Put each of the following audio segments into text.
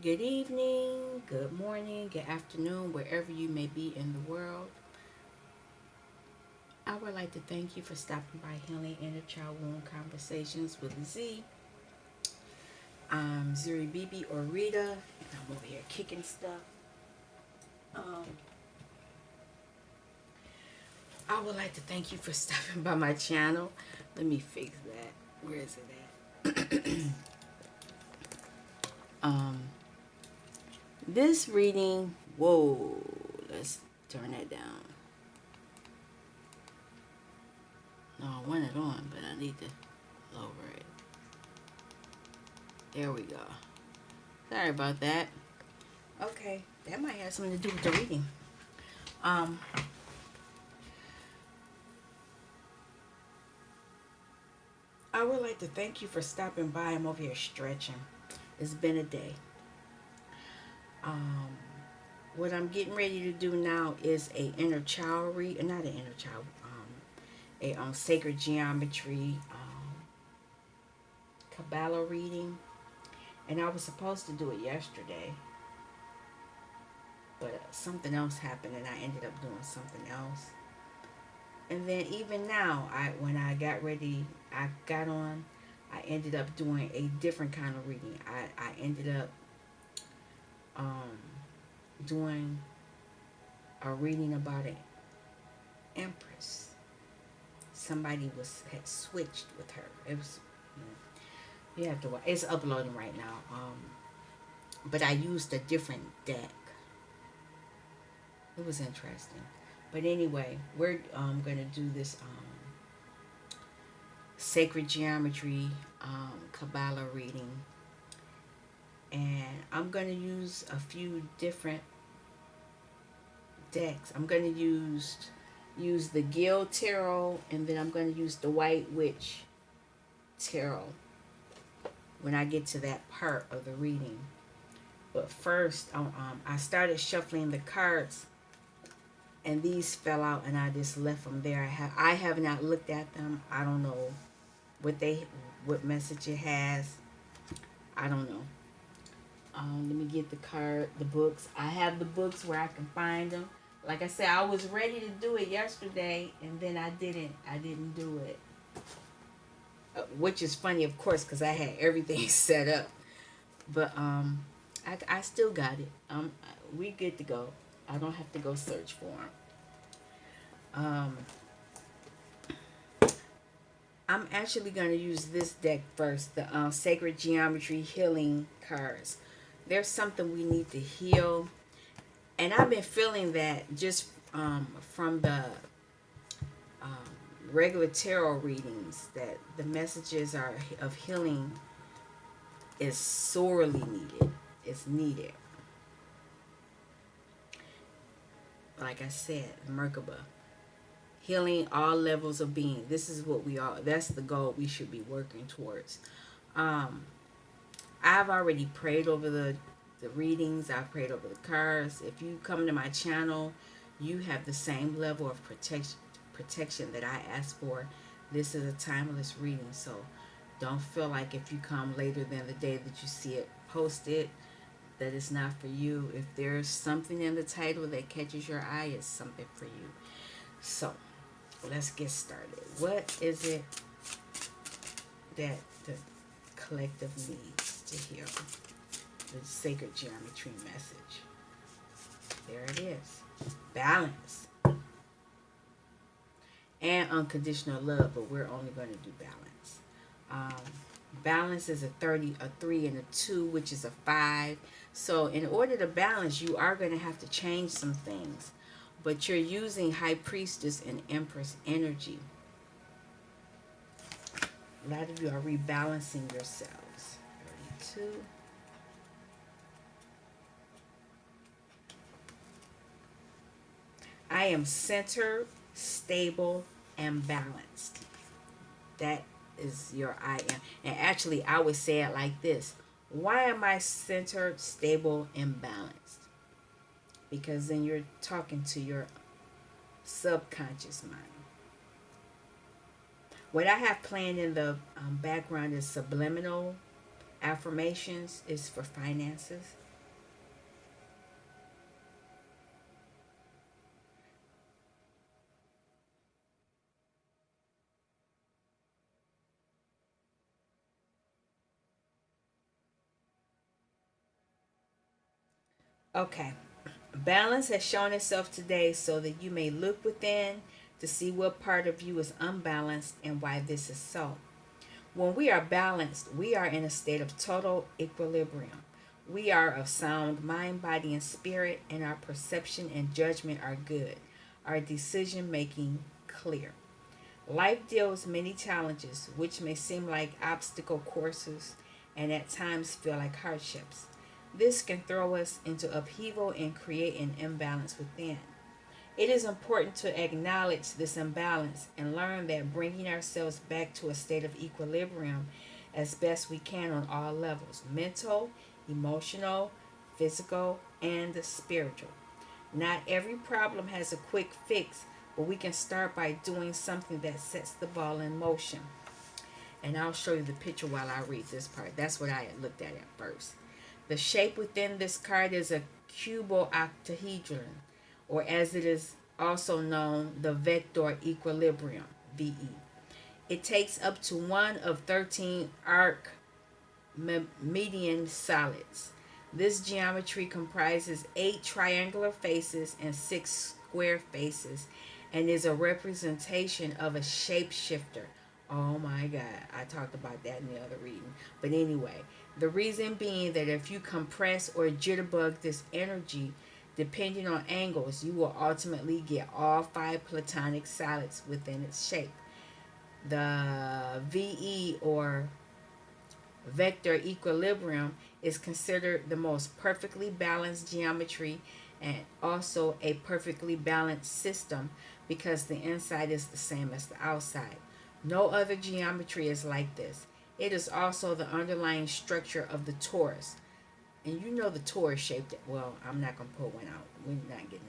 Good evening, good morning, good afternoon, wherever you may be in the world. I would like to thank you for stopping by Healing Inner Child Wound Conversations with Z. I'm Zuri Bibi or Rita, and I'm over here kicking stuff. Um, I would like to thank you for stopping by my channel. Let me fix that. Where is it at? um, this reading, whoa, let's turn that down. No, I want it on, but I need to lower it. There we go. Sorry about that. Okay, that might have something to do with the reading. Um, I would like to thank you for stopping by. I'm over here stretching. It's been a day. Um, what I'm getting ready to do now is a inner child read, not an inner child, a sacred geometry, Kabbalah reading, and I was supposed to do it yesterday, but something else happened, and I ended up doing something else. And then even now, when I got ready, I got on. I ended up doing a different kind of reading. I ended up um, doing a reading about an empress. Somebody had switched with her. It was you have to watch. It's uploading right now. But I used a different deck. It was interesting. But anyway, we're gonna do this sacred geometry Kabbalah reading, and I'm gonna use a few different decks. I'm gonna use the Gil Tarot, and then I'm gonna use the White Witch Tarot when I get to that part of the reading. But first, I started shuffling the cards, and these fell out, and I just left them there. I have not looked at them. I don't know what message it has. I don't know. Let me get the books. I have the books where I can find them. Like I said, I was ready to do it yesterday, and then I didn't. I didn't do it, which is funny, of course, because I had everything set up. But I still got it. We good to go. I don't have to go search for them. Um, I'm actually going to use this deck first, the Sacred Geometry Healing cards. There's something we need to heal, and I've been feeling that just from the um, regular tarot readings that the messages are of healing is sorely needed. It's needed. Like I said, Merkaba, healing all levels of being. This is what we are. That's the goal we should be working towards. Um, I've already prayed over the readings. I've prayed over the cards. If you come to my channel, you have the same level of protection that I asked for. This is a timeless reading, so don't feel like if you come later than the day that you see it posted that it's not for you. If there's something in the title that catches your eye, it's something for you. So let's get started. What is it that the collective needs to hear? The sacred geometry message. There it is. Balance and unconditional love, but we're only going to do balance. Balance is a 30, a 3, and a 2, which is a 5. So in order to balance, you are going to have to change some things. But you're using High Priestess and Empress energy. A lot of you are rebalancing yourselves. 32. I am centered, stable, and balanced. That is your I am. And actually, I would say it like this. Why am I centered, stable, and balanced? Because then you're talking to your subconscious mind. What I have playing in the background is subliminal affirmations. Is for finances. Okay. Balance has shown itself today so that you may look within to see what part of you is unbalanced and why this is so. When we are balanced, we are in a state of total equilibrium. We are of sound mind, body, and spirit, and our perception and judgment are good. Our decision making clear. Life deals many challenges, which may seem like obstacle courses and at times feel like hardships. This can throw us into upheaval and create an imbalance within. It is important to acknowledge this imbalance and learn that bringing ourselves back to a state of equilibrium as best we can on all levels mental, emotional, physical, and spiritual. Not every problem has a quick fix, but we can start by doing something that sets the ball in motion. And I'll show you the picture while I read this part. That's what I had looked at first. The shape within this card is a cubooctahedron, or as it is also known, the vector equilibrium, VE. It takes up to one of 13 median solids. This geometry comprises 8 triangular faces and 6 square faces and is a representation of a shapeshifter. Oh my God, I talked about that in the other reading. But anyway, the reason being that if you compress or jitterbug this energy, depending on angles, you will ultimately get all 5 platonic solids within its shape. The VE or vector equilibrium is considered the most perfectly balanced geometry and also a perfectly balanced system because the inside is the same as the outside. No other geometry is like this. It is also the underlying structure of the torus. And you know the torus shape that, well, I'm not going to pull one out. We're not getting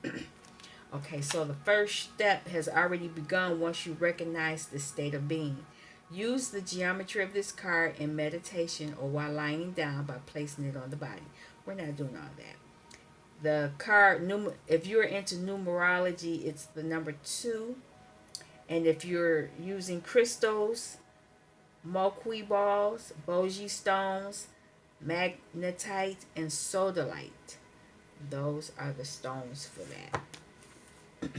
into that. Okay, so the first step has already begun once you recognize the state of being. Use the geometry of this card in meditation or while lying down by placing it on the body. We're not doing all that. The card, if you're into numerology, it's the number 2. And if you're using crystals, moqui balls, boji stones, magnetite, and sodalite, those are the stones for that.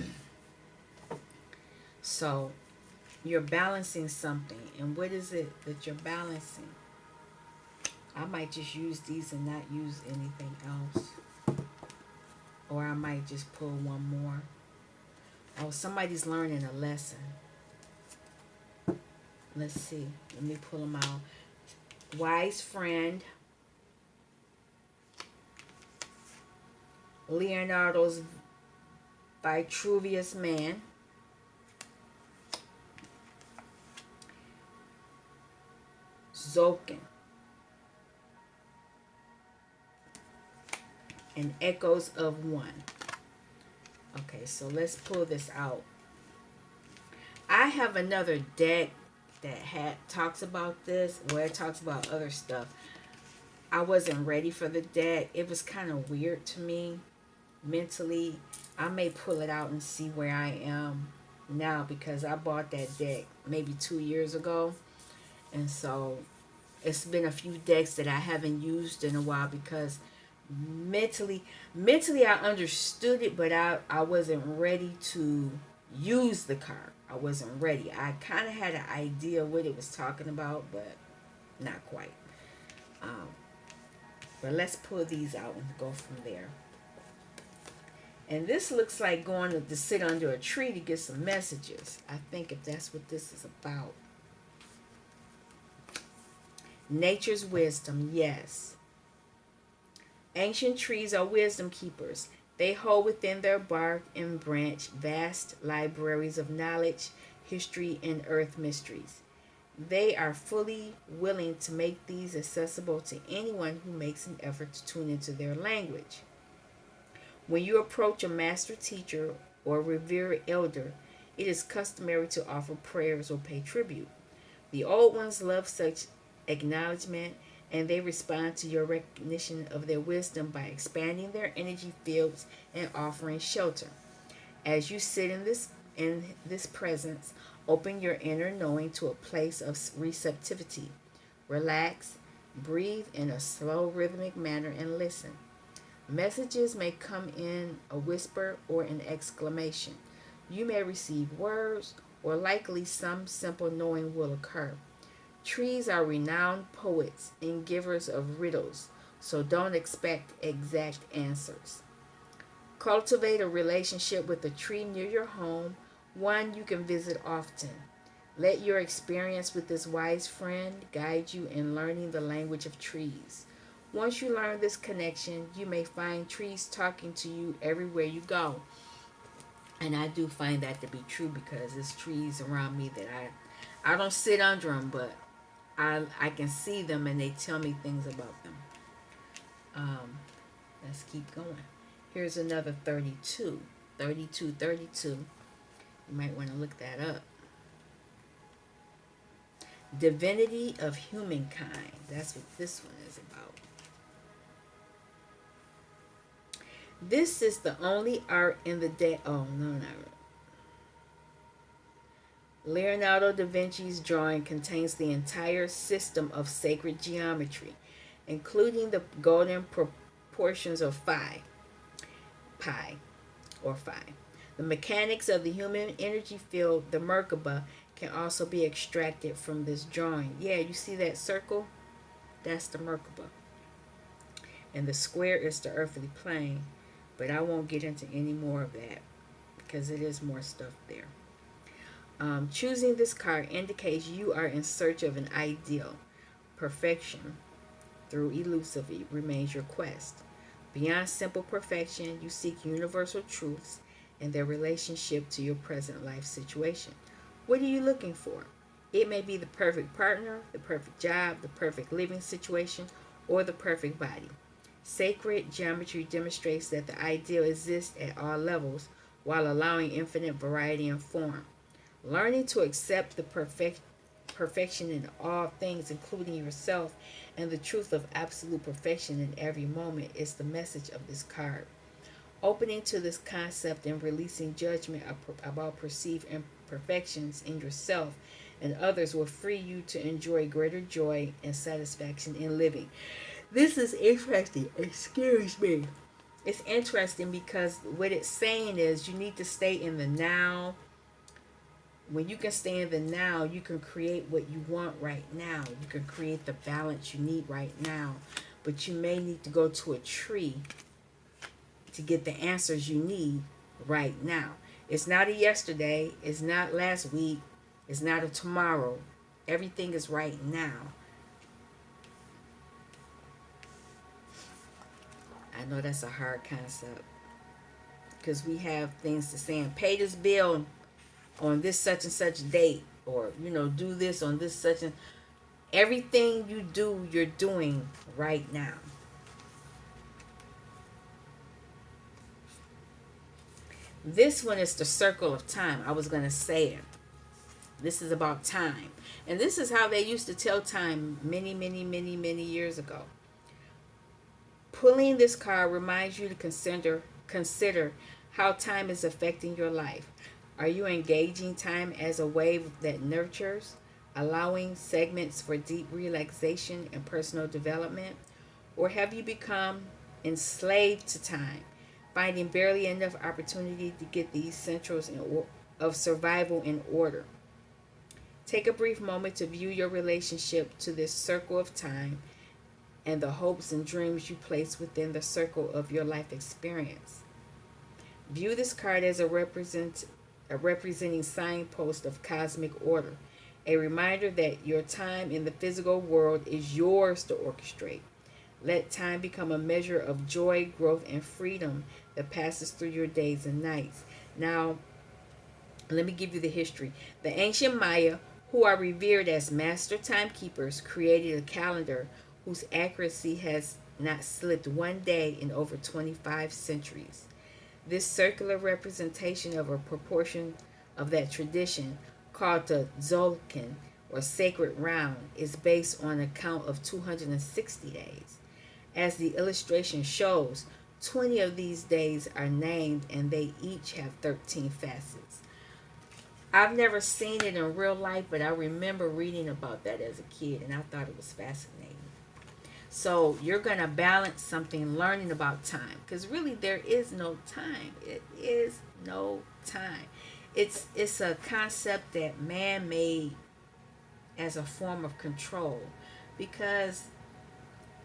So you're balancing something. And what is it that you're balancing? I might just use these and not use anything else. Or I might just pull one more. Oh, somebody's learning a lesson. Let's see. Let me pull them out. Wise friend. Leonardo's Vitruvius man. Zokin. And echoes of one. Okay, so let's pull this out. I have another deck that talks about this, where it talks about other stuff. I wasn't ready for the deck. It was kind of weird to me mentally. I may pull it out and see where I am now because I bought that deck maybe 2 years ago. And so it's been a few decks that I haven't used in a while because mentally I understood it, but I wasn't ready to use the card. I wasn't ready. I kind of had an idea what it was talking about, but not quite. Um, but let's pull these out and go from there. And this looks like going to sit under a tree to get some messages. I think if that's what this is about. Nature's wisdom, yes. Ancient trees are wisdom keepers. They hold within their bark and branch vast libraries of knowledge, history, and earth mysteries. They are fully willing to make these accessible to anyone who makes an effort to tune into their language. When you approach a master teacher or revered elder, it is customary to offer prayers or pay tribute. The old ones love such acknowledgement and they respond to your recognition of their wisdom by expanding their energy fields and offering shelter. As you sit in this presence, open your inner knowing to a place of receptivity. Relax, breathe in a slow rhythmic manner and listen. Messages may come in a whisper or an exclamation. You may receive words, or likely some simple knowing will occur. Trees are renowned poets and givers of riddles, so don't expect exact answers. Cultivate a relationship with a tree near your home, one you can visit often. Let your experience with this wise friend guide you in learning the language of trees. Once you learn this connection, you may find trees talking to you everywhere you go. And I do find that to be true because there's trees around me that I don't sit under them, but I can see them and they tell me things about them. Um, let's keep going. Here's another 32. 32, 32. You might want to look that up. Divinity of humankind. That's what this one is about. This is the only art in the day. Oh, no, no. Leonardo da Vinci's drawing contains the entire system of sacred geometry, including the golden proportions of pi, or phi. The mechanics of the human energy field, the Merkaba, can also be extracted from this drawing. Yeah, you see that circle? That's the Merkaba. And the square is the earthly plane. But I won't get into any more of that because it is more stuff there. Choosing this card indicates you are in search of an ideal. Perfection, through elusivity, remains your quest. Beyond simple perfection, you seek universal truths and their relationship to your present life situation. What are you looking for? It may be the perfect partner, the perfect job, the perfect living situation, or the perfect body. Sacred geometry demonstrates that the ideal exists at all levels while allowing infinite variety and form. Learning to accept the perfection in all things, including yourself, and the truth of absolute perfection in every moment is the message of this card. Opening to this concept and releasing judgment about perceived imperfections in yourself and others will free you to enjoy greater joy and satisfaction in living. This is interesting. Excuse me. It's interesting because what it's saying is you need to stay in the now. When you can stay in the now, you can create what you want right now. You can create the balance you need right now. But you may need to go to a tree to get the answers you need right now. It's not a yesterday. It's not last week. It's not a tomorrow. Everything is right now. I know that's a hard concept because we have things to say and pay this bill on this such and such date, or do this on this such and everything you do, you're doing right now. This one is the circle of time. I was going to say it. This is about time. And this is how they used to tell time many, many, many, many years ago. Pulling this card reminds you to consider how time is affecting your life. Are you engaging time as a wave that nurtures, allowing segments for deep relaxation and personal development? Or have you become enslaved to time, finding barely enough opportunity to get the essentials of survival in order? Take a brief moment to view your relationship to this circle of time and the hopes and dreams you place within the circle of your life experience. View this card as a representing signpost of cosmic order, a reminder that your time in the physical world is yours to orchestrate. Let time become a measure of joy, growth, and freedom that passes through your days and nights. Now, let me give you the history. The ancient Maya, who are revered as master timekeepers, created a calendar whose accuracy has not slipped one day in over 25 centuries. This circular representation of a proportion of that tradition, called the Tzolk'in, or sacred round, is based on a count of 260 days. As the illustration shows, 20 of these days are named and they each have 13 facets. I've never seen it in real life, but I remember reading about that as a kid and I thought it was fascinating. So you're going to balance something learning about time, because really there is no time. It is no time. It's a concept that man made as a form of control, because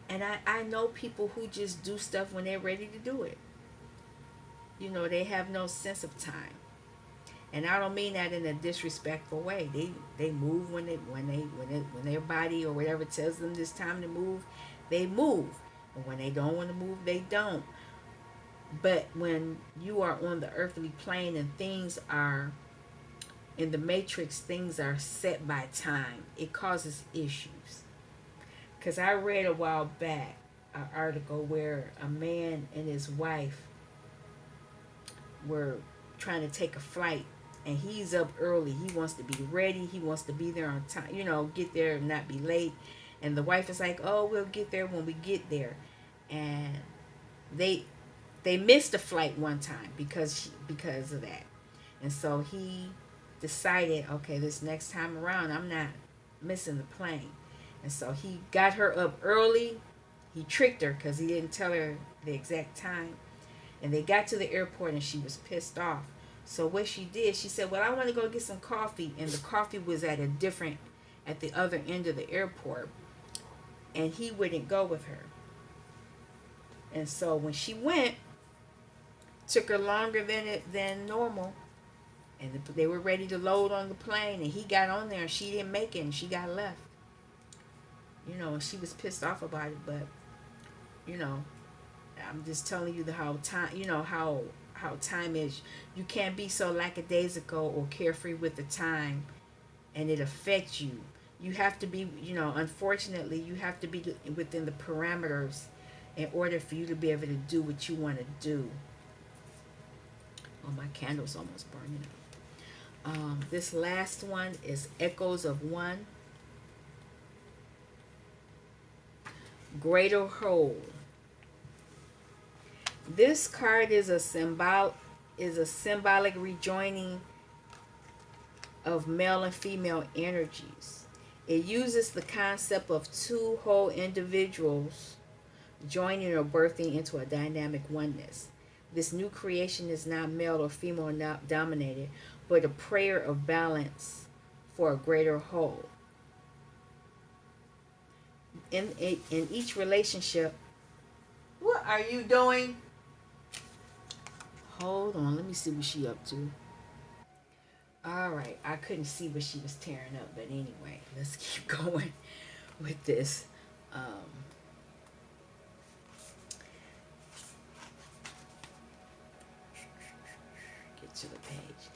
I know people who just do stuff when they're ready to do it. They have no sense of time. And I don't mean that in a disrespectful way. They move when their body or whatever tells them it's time to move, they move. And when they don't want to move, they don't. But when you are on the earthly plane and things are in the matrix, things are set by time, it causes issues. Because I read a while back an article where a man and his wife were trying to take a flight, and he's up early. He wants to be ready. He wants to be there on time, get there and not be late. And the wife is like, "Oh, we'll get there when we get there." And they they missed the flight one time because of that. And so he decided, okay, this next time around, I'm not missing the plane. And so he got her up early. He tricked her because he didn't tell her the exact time. And they got to the airport and she was pissed off. So what she did, she said, "Well, I want to go get some coffee." And the coffee was at the other end of the airport. And he wouldn't go with her. And so when she went, took her longer than normal. And they were ready to load on the plane. And he got on there and she didn't make it and she got left. And she was pissed off about it. But, you know, I'm just telling you how time, how time is. You can't be so lackadaisical or carefree with the time, and it affects you. You have to be, unfortunately, you have to be within the parameters in order for you to be able to do what you want to do. Oh, my candle's almost burning up. This last one is Echoes of One. Greater Whole. This card is a symbolic rejoining of male and female energies. It uses the concept of two whole individuals joining or birthing into a dynamic oneness. This new creation is not male or female dominated, but a prayer of balance for a greater whole. In each relationship, what are you doing? Hold on, let me see what she up to. All right, I couldn't see what she was tearing up, but anyway, let's keep going with this. Get to the page.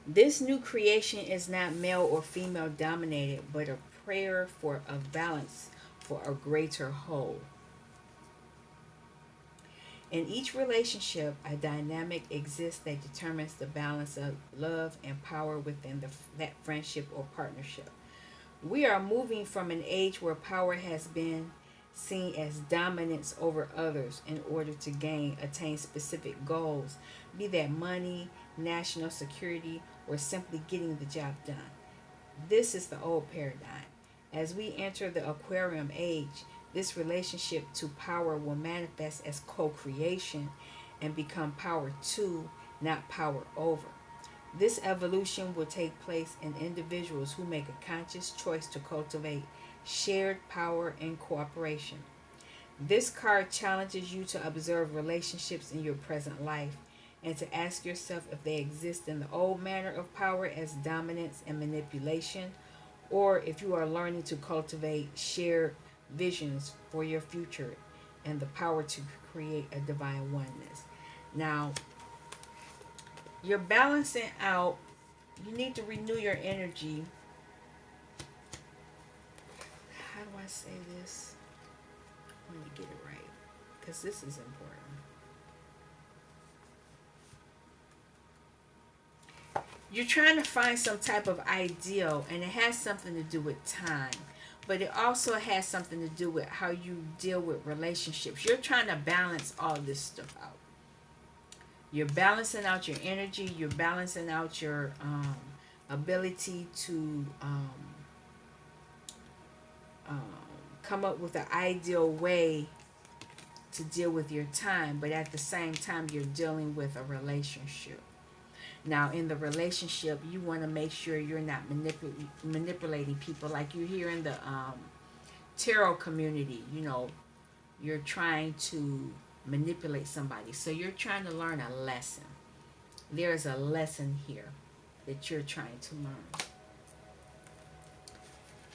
This new creation is not male or female dominated, but a prayer for a balance for a greater whole. In each relationship, a dynamic exists that determines the balance of love and power within that friendship or partnership. We are moving from an age where power has been seen as dominance over others in order to attain specific goals, be that money, national security, or simply getting the job done. This is the old paradigm. As we enter the Aquarium age, this relationship to power will manifest as co creation and become power to, not power over. This evolution will take place in individuals who make a conscious choice to cultivate shared power and cooperation. This card challenges you to observe relationships in your present life and to ask yourself if they exist in the old manner of power as dominance and manipulation, or if you are learning to cultivate shared visions for your future and the power to create a divine oneness. Now, you're balancing out, you need to renew your energy. How do I say this? Let me get it right, because this is important. You're trying to find some type of ideal, and it has something to do with time, but it also has something to do with how you deal with relationships. You're trying to balance all this stuff out. You're balancing out your energy. You're balancing out your ability to um, come up with an ideal way to deal with your time, but at the same time, you're dealing with a relationship. Now, in the relationship, you want to make sure you're not manipulating people like you hear in the tarot community. You're trying to manipulate somebody. So you're trying to learn a lesson. There's a lesson here that you're trying to learn.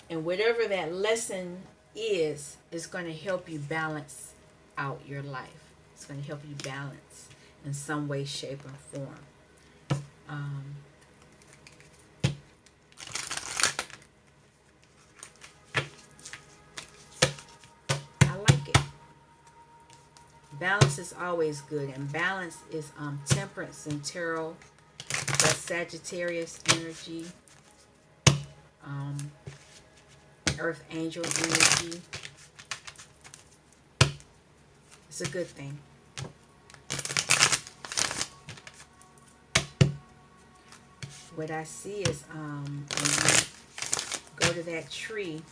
And whatever that lesson is going to help you balance out your life. It's going to help you balance in some way, shape, or form. Um, I like it. Balance is always good, and balance is temperance and tarot, but Sagittarius energy, um, Earth angel energy. It's a good thing. What I see is when you go to that tree,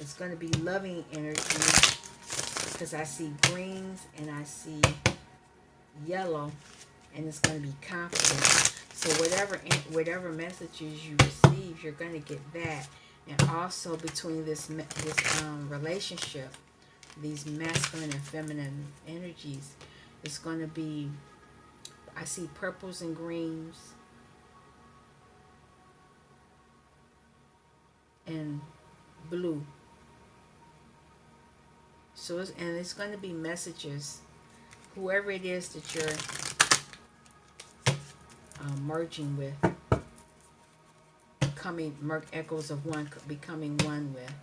it's going to be loving energy because I see greens and I see yellow, and it's going to be confident. So whatever messages you receive, you're going to get that. And also between this relationship, these masculine and feminine energies, it's going to be, I see purples and greens and blue. So it's going to be messages, whoever it is that you're merging with, echoes of one, becoming one with.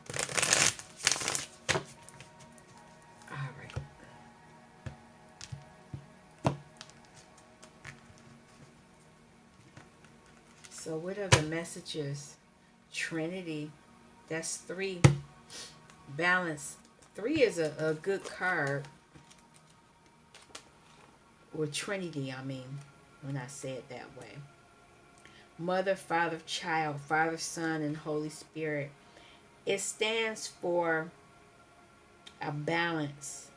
All right. So what are the messages? Trinity, that's 3. Balance, 3 is a good card. Or Trinity, I mean, when I say it that way. Mother, Father, Child, Father, Son, and Holy Spirit. It stands for a balance.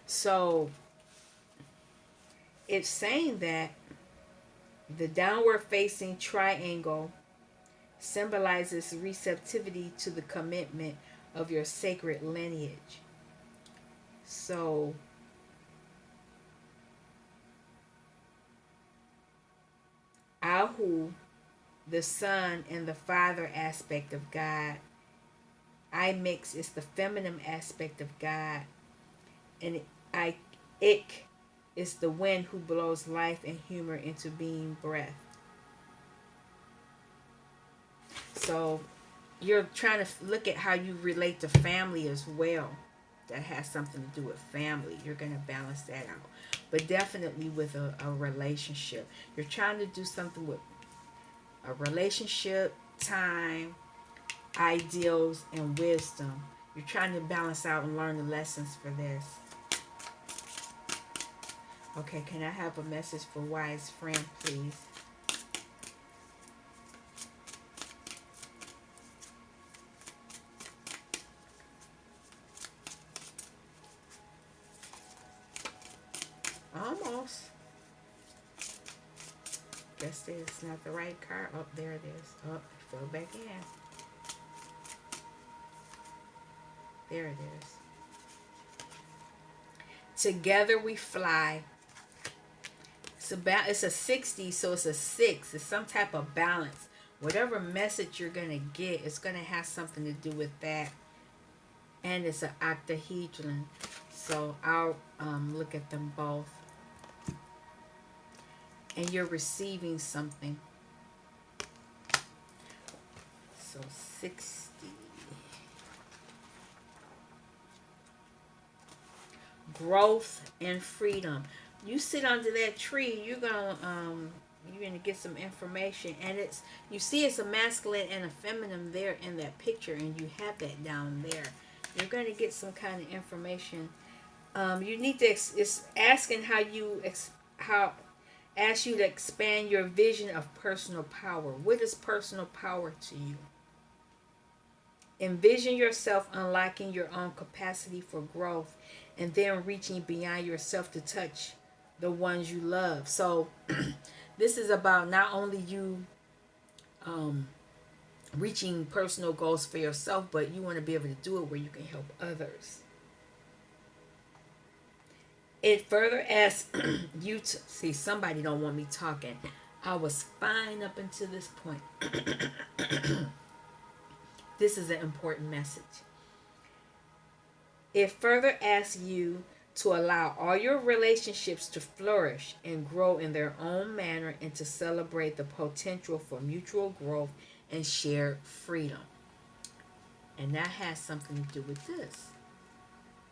So it's saying that the downward facing triangle symbolizes receptivity to the commitment of your sacred lineage. So Ahu, the son and the father aspect of God. I mix is the feminine aspect of God. And Ik is the wind who blows life and humor into being, breath. So you're trying to look at how you relate to family as well. That has something to do with family. You're going to balance that out. But definitely with a relationship. You're trying to do something with a relationship, time, ideals, and wisdom. You're trying to balance out and learn the lessons for this. Okay, can I have a message for wise friend, please? Almost. Guess it's not the right card. Oh, there it is. Oh, it fell back in. There it is. Together we fly. It's a 60, so it's a 6. It's some type of balance. Whatever message you're going to get, it's going to have something to do with that. And it's an octahedron. So I'll look at them both. And you're receiving something. So 60. Growth and freedom. You sit under that tree, you're gonna get some information, and you see it's a masculine and a feminine there in that picture, and you have that down there. You're gonna get some kind of information You need to it's asking how how ask you to expand your vision of personal power. What is personal power to you? Envision yourself unlocking your own capacity for growth and then reaching beyond yourself to touch the ones you love. So this is about not only you um, reaching personal goals for yourself, but you want to be able to do it where you can help others. It further asks you to see somebody don't want me talking. I was fine up until this point. This is an important message. It further asks you to allow all your relationships to flourish and grow in their own manner and to celebrate the potential for mutual growth and shared freedom. And that has something to do with this.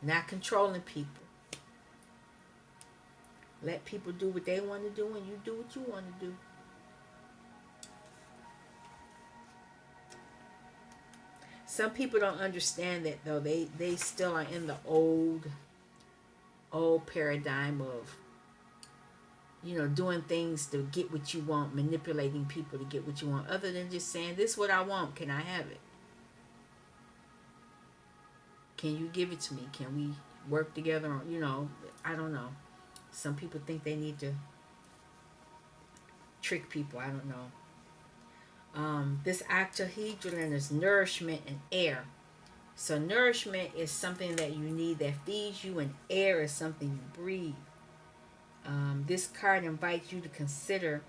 Not controlling people. Let people do what they want to do and you do what you want to do. Some people don't understand that though. They still are in the old paradigm of doing things to get what you want, manipulating people to get what you want, other than just saying, this is what I want, can I have it? Can you give it to me? Can we work together on, I don't know. Some people think they need to trick people. I don't know. This octahedron is nourishment and air. So nourishment is something that you need that feeds you, and air is something you breathe. This card invites you to consider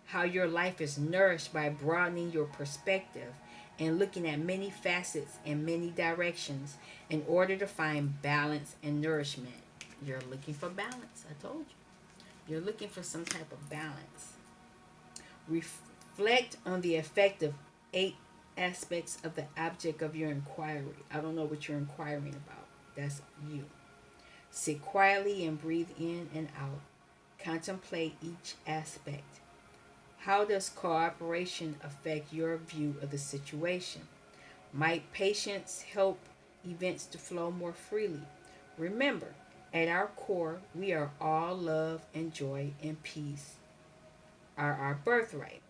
how your life is nourished by broadening your perspective and looking at many facets and many directions in order to find balance and nourishment. You're looking for balance, I told you. You're looking for some type of balance. Reflect on the effect of 8 aspects of the object of your inquiry. I don't know what you're inquiring about. That's you. Sit quietly and breathe in and out. Contemplate each aspect. How does cooperation affect your view of the situation? Might patience help events to flow more freely? Remember, at our core, we are all love and joy and peace are our birthright.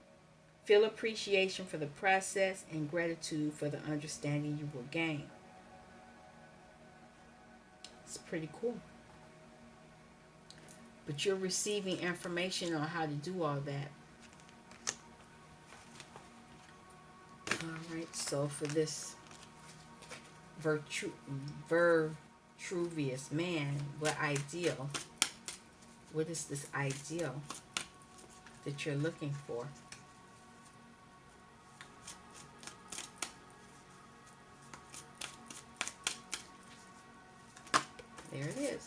Feel appreciation for the process and gratitude for the understanding you will gain. It's pretty cool. But you're receiving information on how to do all that. All right, so for this virtuous man, what is this ideal that you're looking for? There it is.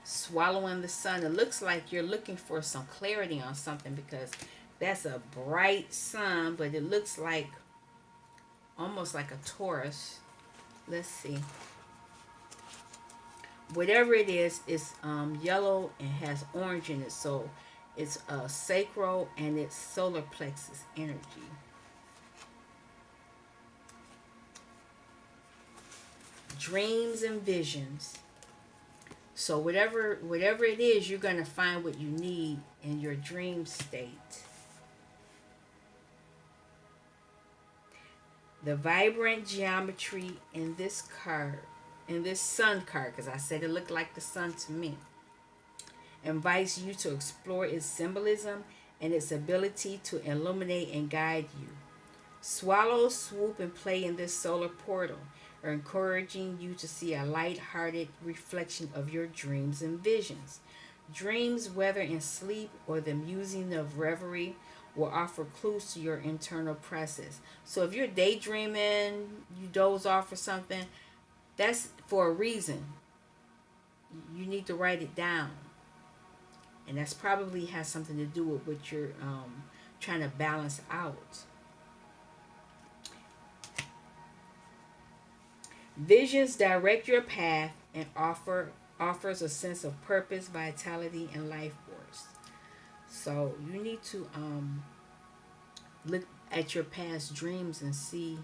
Swallowing the sun. It looks like you're looking for some clarity on something because that's a bright sun, but it looks like almost like a Taurus. Let's see. Whatever it is, it's yellow and has orange in it. So it's sacral and it's solar plexus energy. Dreams and visions. So whatever it is, you're going to find what you need in your dream state. The vibrant geometry in this card, in this sun card, because I said it looked like the sun to me, invites you to explore its symbolism and its ability to illuminate and guide you. Swallow, swoop, and play in this solar portal are encouraging you to see a light-hearted reflection of your dreams and visions. Dreams, whether in sleep or the musing of reverie, will offer clues to your internal process. So if you're daydreaming, you doze off or something, that's for a reason. You need to write it down. And that's probably has something to do with what you're trying to balance out. Visions direct your path and offers a sense of purpose, vitality, and life force. So you need to look at your past dreams and see,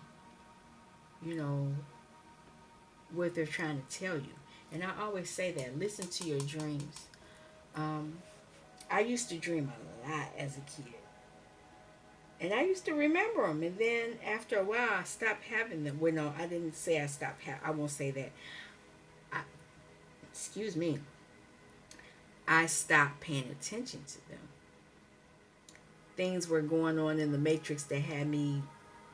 what they're trying to tell you. And I always say that, listen to your dreams. Um, I used to dream a lot as a kid. And I used to remember them. And then after a while, I stopped having them. Well, no, I didn't say I stopped. I won't say that. I, excuse me. I stopped paying attention to them. Things were going on in the matrix that had me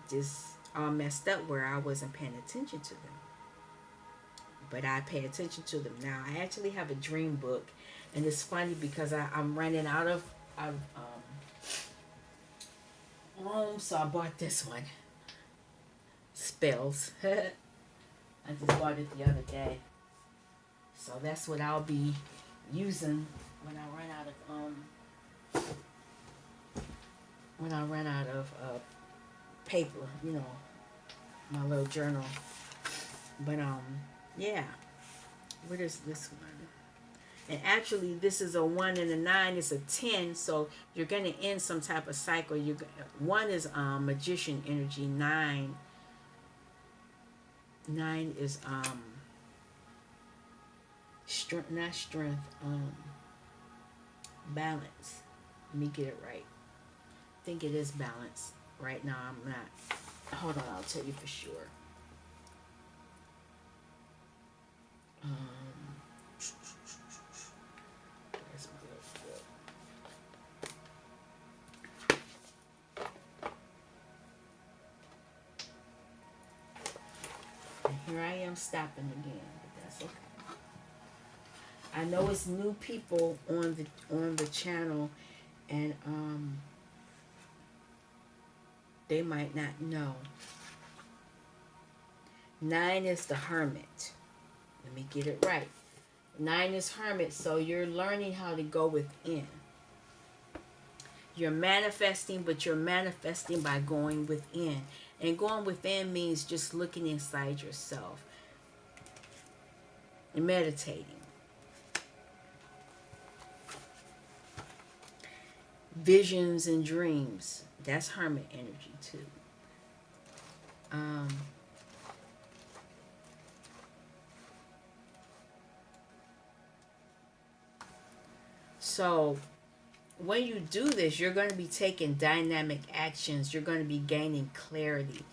just all messed up where I wasn't paying attention to them. But I pay attention to them now. I actually have a dream book, and it's funny because I'm running out of room, so I bought this one. Spells. I just bought it the other day, so that's what I'll be using when I run out of paper. You know, my little journal. But yeah. What is this one? And actually, this is a 1 and a 9. It's a 10, so you're going to end some type of cycle. One is magician energy. Nine is strength, not strength. Balance. Let me get it right. I think it is balance. Right now, I'm not. Hold on, I'll tell you for sure. Where's my little book? And here I am stopping again, but that's okay. I know it's new people on the channel, and they might not know. 9 is the hermit. Let me get it right. 9 is hermit, so you're learning how to go within. You're manifesting, but you're manifesting by going within. And going within means just looking inside yourself and meditating. Visions and dreams. That's hermit energy too. So when you do this, you're going to be taking dynamic actions. You're going to be gaining clarity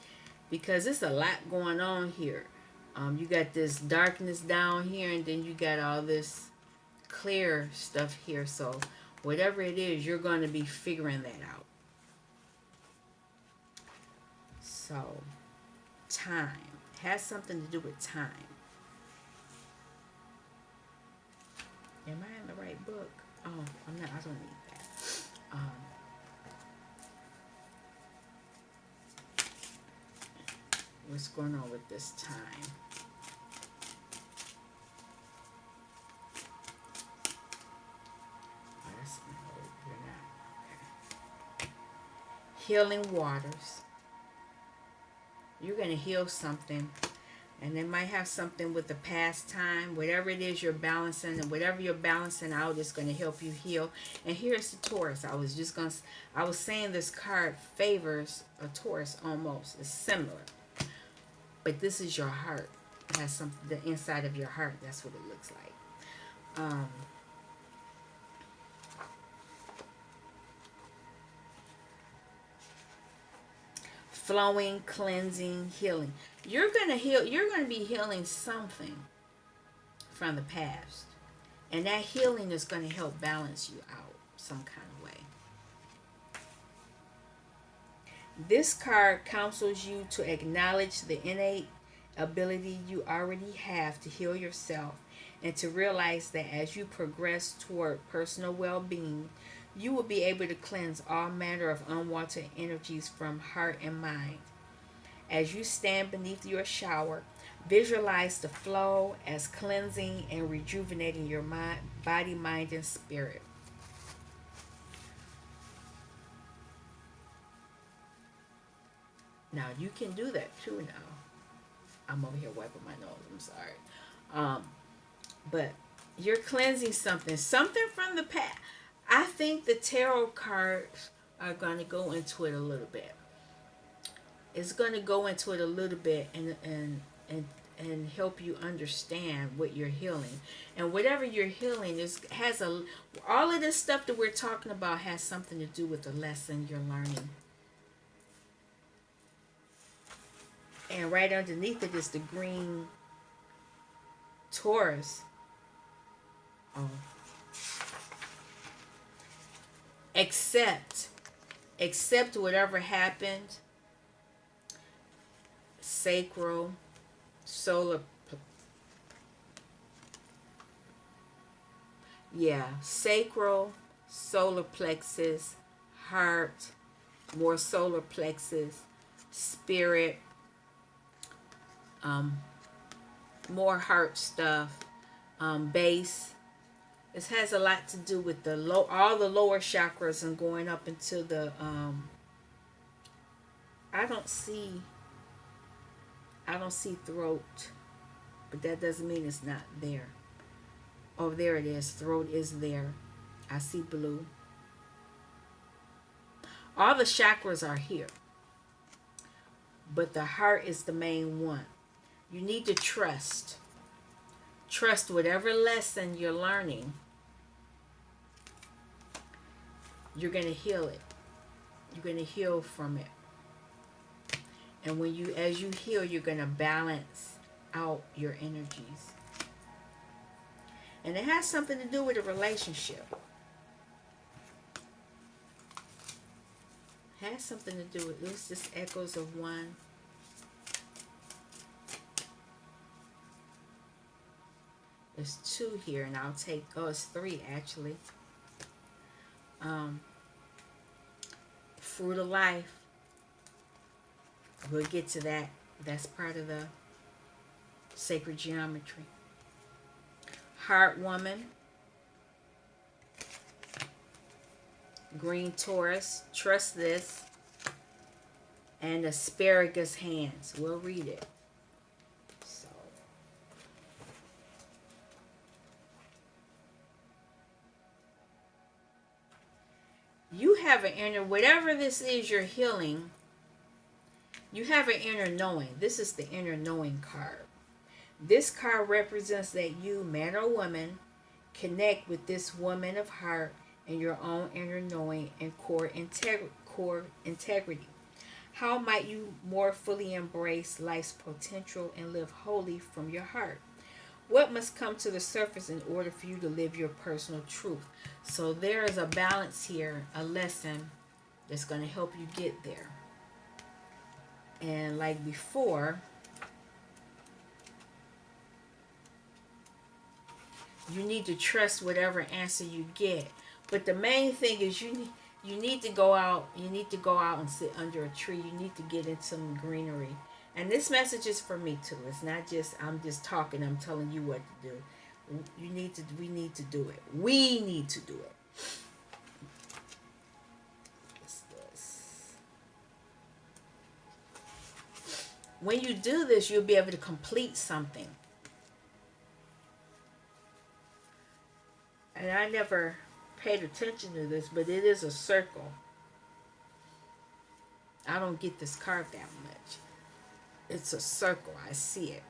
because there's a lot going on here. You got this darkness down here, and then you got all this clear stuff here. So whatever it is, you're going to be figuring that out. So time has something to do with time. Am I in the right book? Oh, I'm not. I don't need that. What's going on with this time? Oh, that's no, you're not. Okay. Healing waters. You're going to heal something. And it might have something with the past time. Whatever it is you're balancing, and whatever you're balancing out is going to help you heal. And here's the Taurus. I was saying this card favors a Taurus almost. It's similar. But this is your heart. It has something, the inside of your heart. That's what it looks like. Flowing, cleansing, healing. You're going to heal. You're going to be healing something from the past. And that healing is going to help balance you out some kind of way. This card counsels you to acknowledge the innate ability you already have to heal yourself, and to realize that as you progress toward personal well-being, you will be able to cleanse all manner of unwanted energies from heart and mind. As you stand beneath your shower, visualize the flow as cleansing and rejuvenating your mind, body, mind, and spirit. Now you can do that too now. I'm over here wiping my nose. I'm sorry. But you're cleansing something from the past. I think the tarot cards are going to go into it a little bit. It's going to go into it a little bit, and and help you understand what you're healing. And whatever you're healing is has a all of this stuff that we're talking about has something to do with the lesson you're learning. And right underneath it is the green Taurus. Oh. Accept. Accept whatever happened. Sacral, solar, yeah, sacral, solar plexus, heart, more solar plexus, spirit, um, more heart stuff, base. This has a lot to do with the all the lower chakras and going up into the. I don't see. I don't see throat, but that doesn't mean it's not there. Oh, there it is. Throat is there. I see blue. All the chakras are here, but the heart is the main one. You need to trust. Trust whatever lesson you're learning. You're going to heal it. You're going to heal from it. And when you, as you heal, you're going to balance out your energies. And it has something to do with a relationship. It has something to do with this. Just echoes of one. There's two here, and I'll take, oh, it's three actually. Fruit of life. We'll get to that. That's part of the sacred geometry. Heart woman. Green Taurus. Trust this. And asparagus hands. We'll read it. So. You have an inner, whatever this is you're healing, you have an inner knowing. This is the inner knowing card. This card represents that you, man or woman, connect with this woman of heart and your own inner knowing and core integrity. How might you more fully embrace life's potential and live wholly from your heart? What must come to the surface in order for you to live your personal truth? So there is a balance here, a lesson that's going to help you get there. And like before, you need to trust whatever answer you get. But the main thing is you need to go out. You need to go out and sit under a tree. You need to get in some greenery. And this message is for me too. It's not just I'm just talking. I'm telling you what to do. We need to do it. We need to do it. What's this? When you do this, you'll be able to complete something. And I never paid attention to this, but it is a circle. I don't get this card that much. It's a circle. I see it.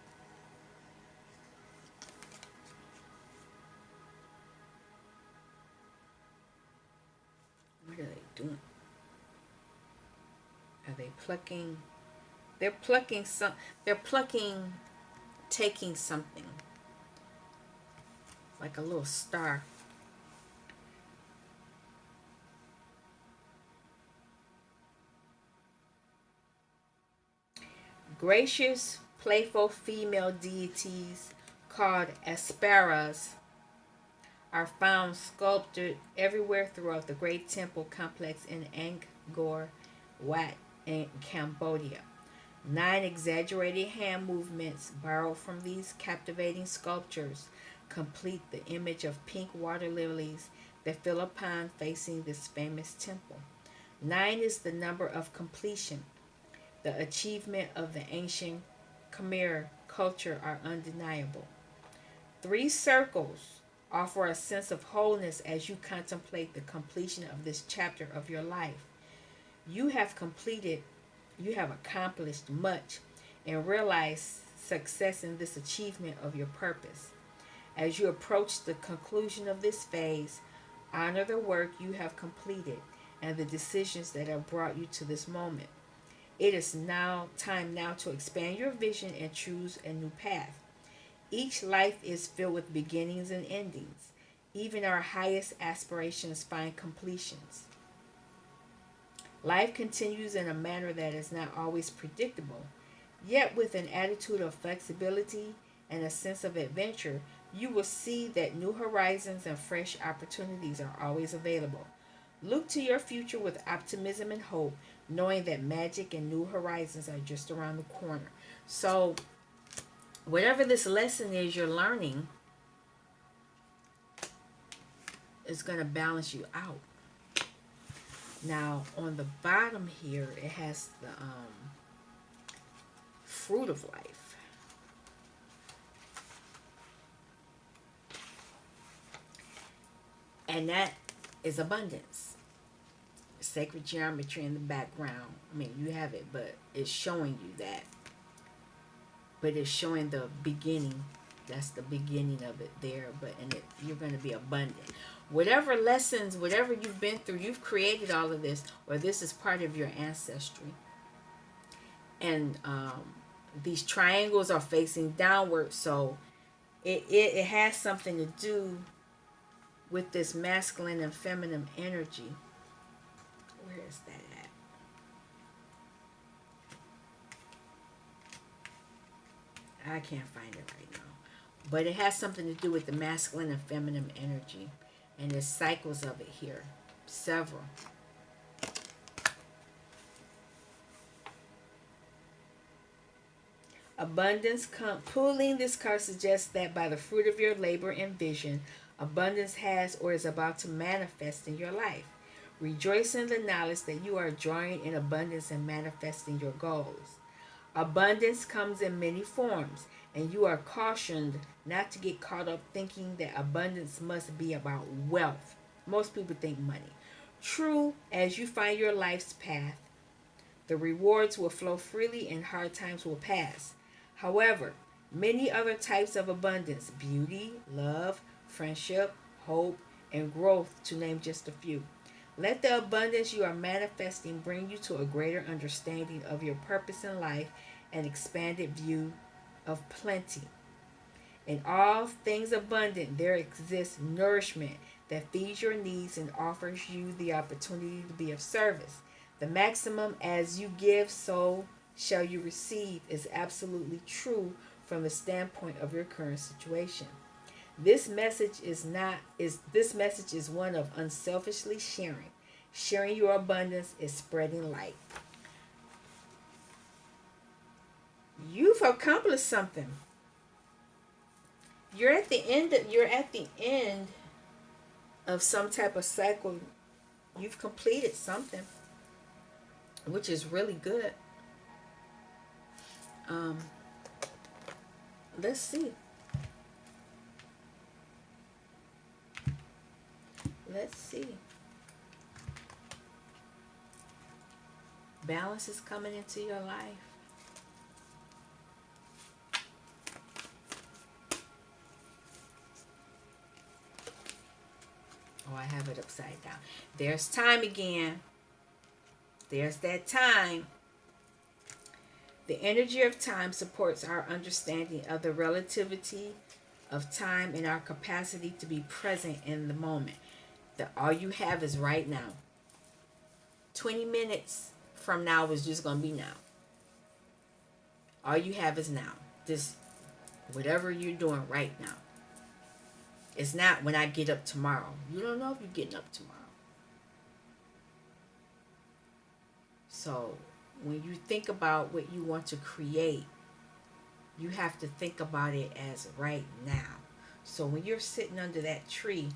What are they doing? Are they plucking? They're plucking some. They're plucking, taking something. Like a little star. Gracious, playful female deities called Asparas are found sculpted everywhere throughout the great temple complex in Angkor Wat in Cambodia. 9 exaggerated hand movements borrowed from these captivating sculptures complete the image of pink water lilies that fill a pond facing this famous temple. 9 is the number of completion. The achievement of the ancient Khmer culture are undeniable. 3 circles offer a sense of wholeness as you contemplate the completion of this chapter of your life. You have accomplished much and realized success in this achievement of your purpose. As you approach the conclusion of this phase, honor the work you have completed and the decisions that have brought you to this moment. It is now time now to expand your vision and choose a new path. Each life is filled with beginnings and endings. Even our highest aspirations find completions. Life continues in a manner that is not always predictable, yet with an attitude of flexibility and a sense of adventure, you will see that new horizons and fresh opportunities are always available. Look to your future with optimism and hope, knowing that magic and new horizons are just around the corner. So, whatever this lesson is you're learning is going to balance you out. Now, on the bottom here, it has the fruit of life. And that is abundance. Sacred geometry in the background. I mean, you have it, but it's showing you that. But it's showing the beginning. That's the beginning of it there. But in it, you're going to be abundant. Whatever lessons, whatever you've been through, you've created all of this, or this is part of your ancestry. And these triangles are facing downward, so it has something to do with this masculine and feminine energy. Where is that at? I can't find it right now. But it has something to do with the masculine and feminine energy. And there's cycles of it here. Several. Abundance pulling this card suggests that by the fruit of your labor and vision, abundance has or is about to manifest in your life. Rejoice in the knowledge that you are drawing in abundance and manifesting your goals. Abundance comes in many forms, and you are cautioned not to get caught up thinking that abundance must be about wealth. Most people think money. True, as you find your life's path, the rewards will flow freely and hard times will pass. However, many other types of abundance, beauty, love, friendship, hope, and growth, to name just a few. Let the abundance you are manifesting bring you to a greater understanding of your purpose in life and expanded view of plenty. In all things abundant, there exists nourishment that feeds your needs and offers you the opportunity to be of service. The maximum as you give, so shall you receive is absolutely true from the standpoint of your current situation. This message is one of unselfishly sharing. Sharing your abundance is spreading light. You've accomplished something. You're at the end of some type of cycle. You've completed something, which is really good. Let's see. Let's see. Balance is coming into your life. Oh, I have it upside down. There's time again. There's that time. The energy of time supports our understanding of the relativity of time and our capacity to be present in the moment. That all you have is right now. 20 minutes from now is just going to be now. All you have is now. This, whatever you're doing right now. It's not when I get up tomorrow. You don't know if you're getting up tomorrow. So when you think about what you want to create, you have to think about it as right now. So when you're sitting under that tree,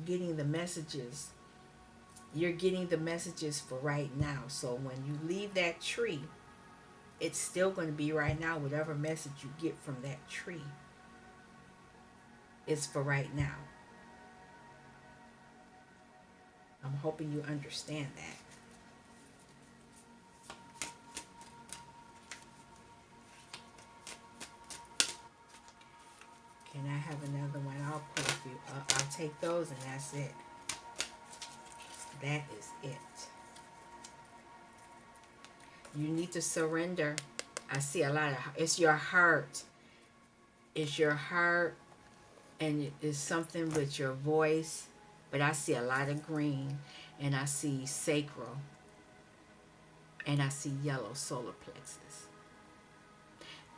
getting the messages, you're getting the messages for right now. So when you leave that tree, it's still going to be right now. Whatever message you get from that tree is for right now. I'm hoping you understand that. And I have another one. I'll pull a few. I'll take those, and that's it. That is it. You need to surrender. I see a lot of. It's your heart. It's your heart, and it's something with your voice. But I see a lot of green, and I see sacral, and I see yellow solar plexus.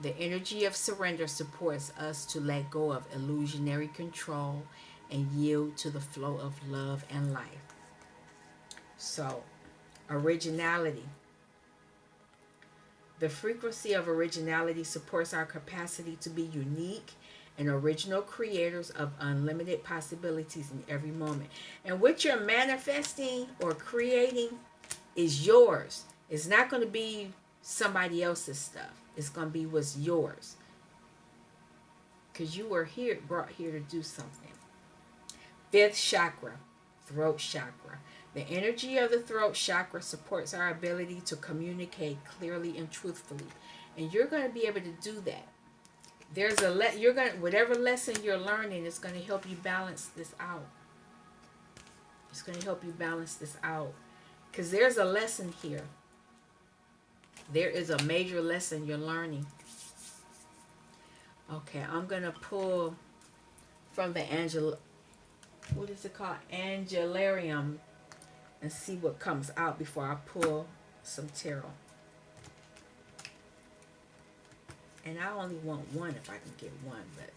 The energy of surrender supports us to let go of illusionary control and yield to the flow of love and life. So, originality. The frequency of originality supports our capacity to be unique and original creators of unlimited possibilities in every moment. And what you're manifesting or creating is yours. It's not going to be somebody else's stuff. It's going to be what's yours. Because you were here, brought here to do something. Fifth chakra, throat chakra. The energy of the throat chakra supports our ability to communicate clearly and truthfully. And you're going to be able to do that. There's you're going to, whatever lesson you're learning is going to help you balance this out. It's going to help you balance this out. Because there's a lesson here. There is a major lesson you're learning. Okay, I'm going to pull from the what is it called? Angelarium, and see what comes out before I pull some tarot. And I only want one if I can get one, but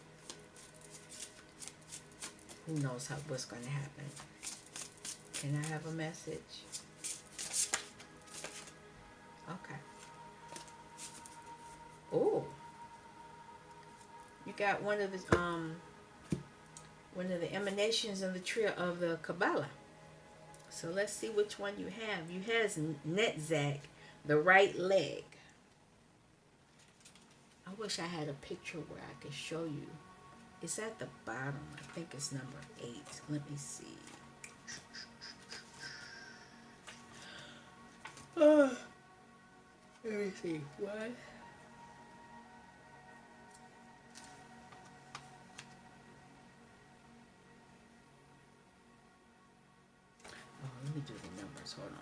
who knows what's going to happen. Can I have a message? Okay. Oh, you got one of the emanations of the trio of the Kabbalah. So let's see which one you have. You have Netzach, the right leg. I wish I had a picture where I could show you. It's at the bottom. I think it's number 8. Let me see. Let me see. What? Let me do the numbers. Hold on.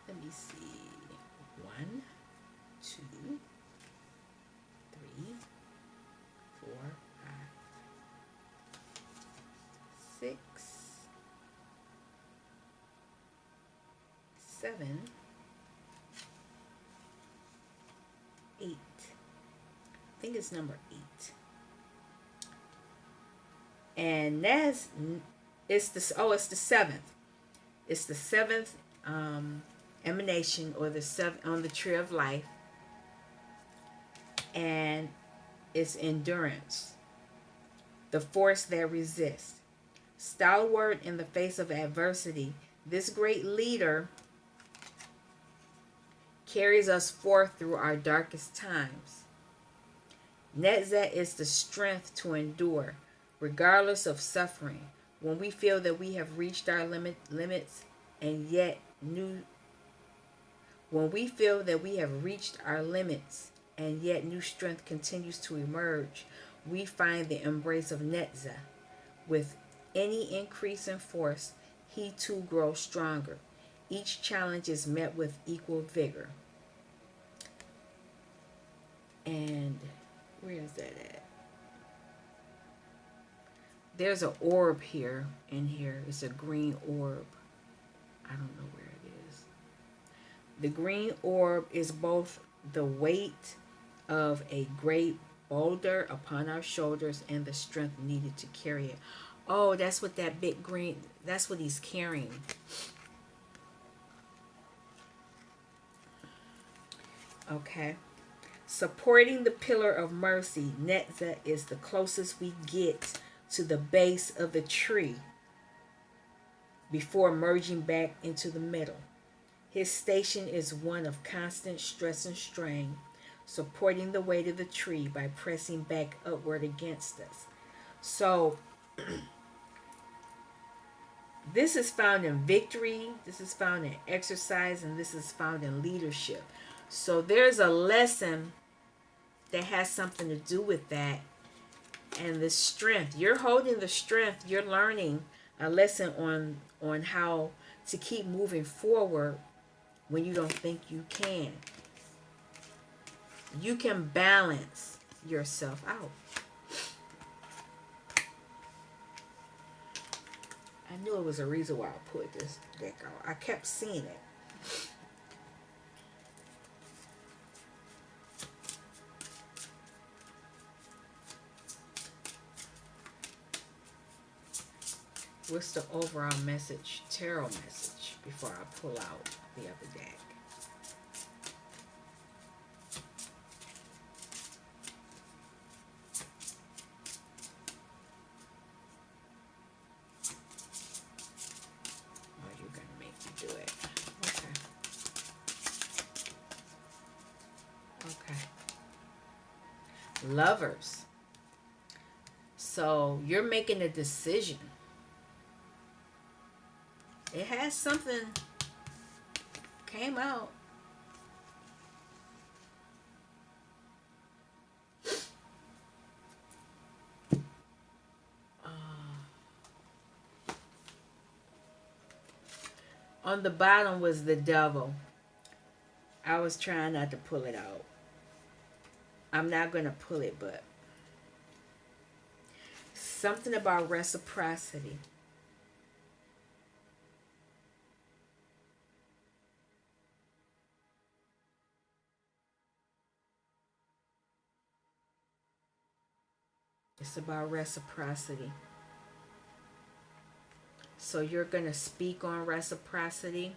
Let me see. 1, 2, 3, 4, 5, 6, 7, 8. I think it's number 8. And that's it's the 7th. It's the 7th emanation, or the 7th on the tree of life, and it's endurance, the force that resists. Stalwart in the face of adversity, this great leader carries us forth through our darkest times. Netzach is the strength to endure, regardless of suffering. When we feel that we have reached our limits and yet new strength continues to emerge, we find the embrace of Netzach. With any increase in force, he too grows stronger. Each challenge is met with equal vigor. And where is that at? There's an orb here. It's a green orb. I don't know where it is. The green orb is both the weight of a great boulder upon our shoulders and the strength needed to carry it. Oh, that's what that big green, that's what he's carrying. Okay. Supporting the pillar of mercy, Netzach is the closest we get to the base of the tree before merging back into the middle. His station is one of constant stress and strain, supporting the weight of the tree by pressing back upward against us. So, this is found in victory, this is found in exercise, and this is found in leadership. So there's a lesson that has something to do with that. And the strength, you're holding the strength, you're learning a lesson on how to keep moving forward when you don't think you can. You can balance yourself out. I knew it was a reason why I put this deck out. I kept seeing it. What's the overall message, tarot message, before I pull out the other deck? Oh, you're going to make me do it. Okay. Okay. Lovers. So you're making a decision. It has something came out. On the bottom was the devil. I was trying not to pull it out. I'm not going to pull it, but something about reciprocity. It's about reciprocity. So you're going to speak on reciprocity.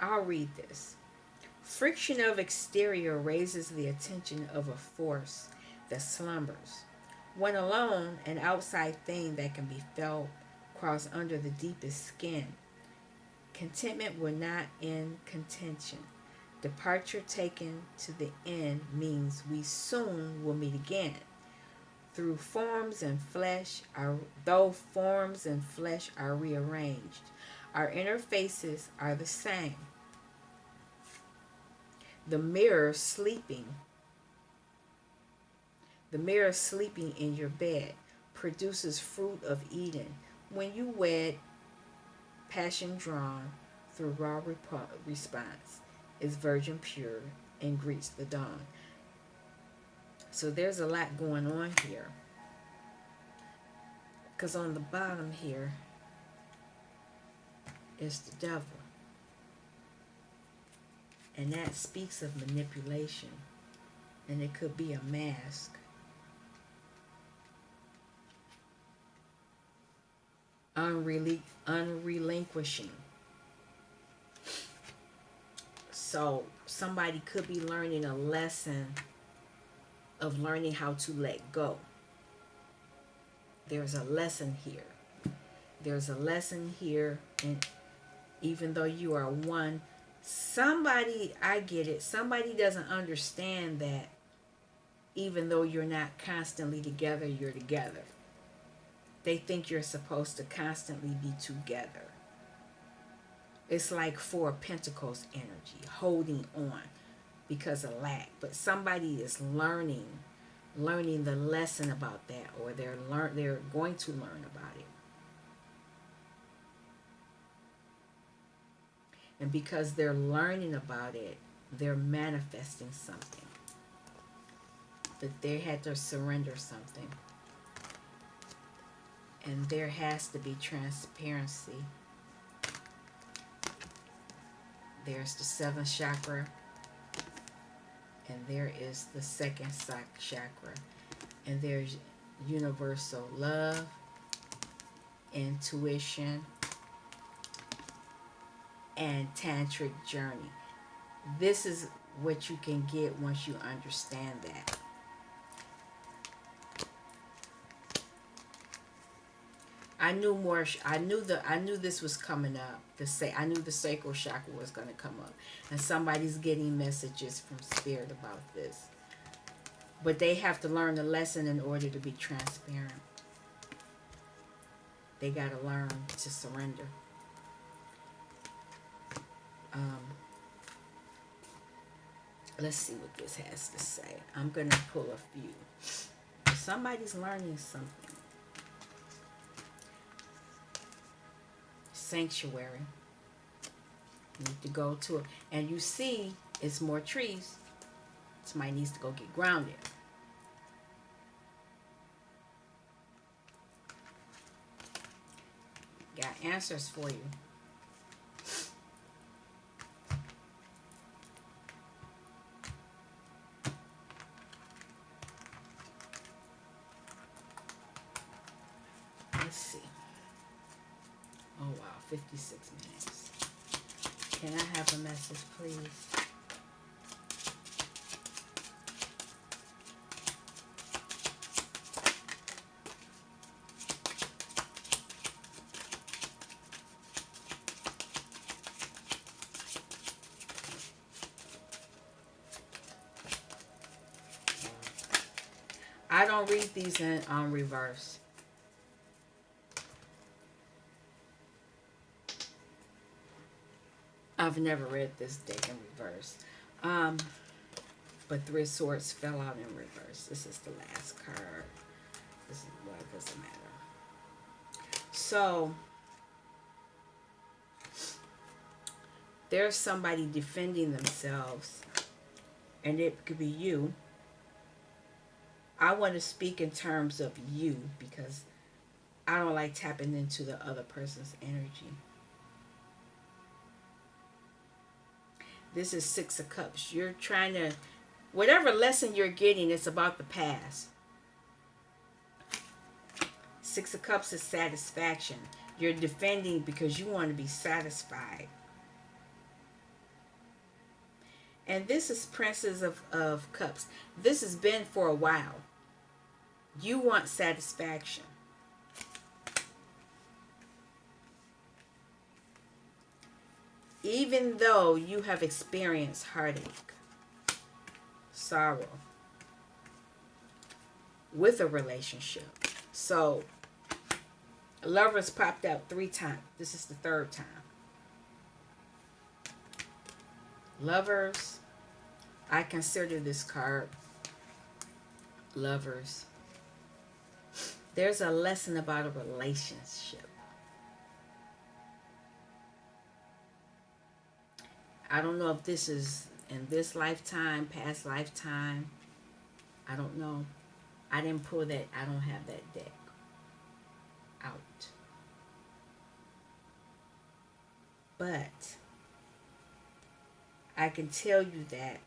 I'll read this. Friction of exterior raises the attention of a force that slumbers. When alone, an outside thing that can be felt crawls under the deepest skin. Contentment will not end contention. Departure taken to the end means we soon will meet again. Through forms and flesh, though forms and flesh are rearranged, our inner faces are the same. The mirror sleeping. The mirror sleeping in your bed produces fruit of Eden. When you wed, passion drawn through raw response is virgin pure and greets the dawn. So there's a lot going on here. Because on the bottom here is the devil. And that speaks of manipulation. And it could be a mask. Unrelinquishing. So somebody could be learning a lesson of learning how to let go. There's a lesson here. There's a lesson here. And even though you are one, somebody, I get it, somebody doesn't understand that even though you're not constantly together, you're together. They think you're supposed to constantly be together. It's like Four of Pentacles energy, holding on because of lack. But somebody is learning the lesson about that, or they're going to learn about it. And because they're learning about it, they're manifesting something. But they had to surrender something. And there has to be transparency. There's the seventh chakra. And there is the second chakra. And there's universal love, intuition, and tantric journey. This is what you can get once you understand that. I knew more. I knew this was coming up. I knew the sacral chakra was going to come up, and somebody's getting messages from spirit about this. But they have to learn the lesson in order to be transparent. They got to learn to surrender. Um, let's see what this has to say. I'm going to pull a few. Somebody's learning something. Sanctuary. You need to go to it. And you see it's more trees. Somebody needs to go get grounded. Got answers for you. Let's see. Oh wow, 56 minutes. Can I have a message, please? I don't read these in reverse. I've never read this deck in reverse. But Three of Swords fell out in reverse. This is the last card. This is what doesn't matter. So there's somebody defending themselves, and it could be you. I want to speak in terms of you because I don't like tapping into the other person's energy. This is Six of Cups. You're trying to, whatever lesson you're getting, it's about the past. Six of Cups is satisfaction. You're defending because you want to be satisfied. And this is Princess of Cups. This has been for a while. You want satisfaction. Even though you have experienced heartache, sorrow with a relationship. So, Lovers popped out 3 times. This is the 3rd time. Lovers, I consider this card Lovers. There's a lesson about a relationship. I don't know if this is in this lifetime, past lifetime. I don't know. I didn't pull that. I don't have that deck out. But I can tell you that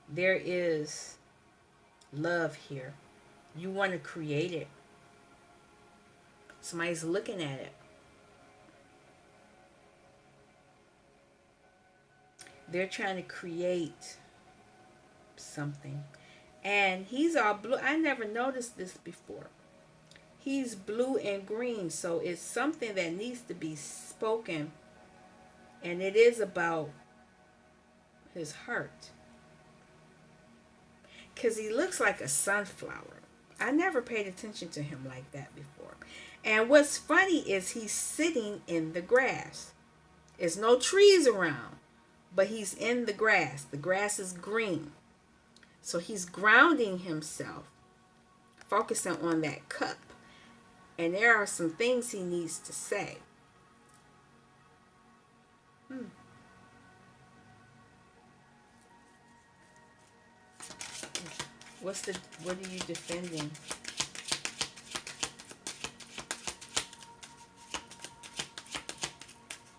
there is love here. You want to create it. Somebody's looking at it. They're trying to create something. And he's all blue. I never noticed this before. He's blue and green. So it's something that needs to be spoken. And it is about his heart. Because he looks like a sunflower. I never paid attention to him like that before. And what's funny is he's sitting in the grass. There's no trees around, but he's in the grass. The grass is green. So he's grounding himself, focusing on that cup. And there are some things he needs to say. What are you defending?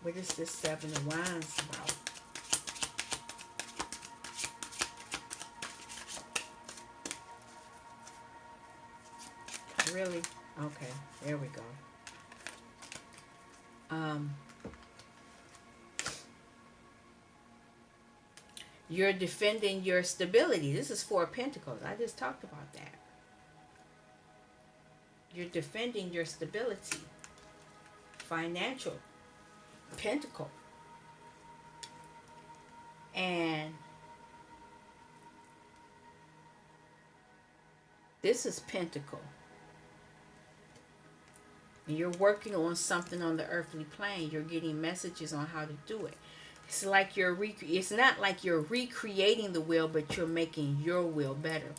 What is this 7 of Wands about? Really? Okay, there we go. You're defending your stability. This is 4 of Pentacles. I just talked about that. You're defending your stability. Financial. Pentacle. And This is Pentacle. And you're working on something on the earthly plane. You're getting messages on how to do it. It's like it's not like you're recreating the wheel, but you're making your wheel better.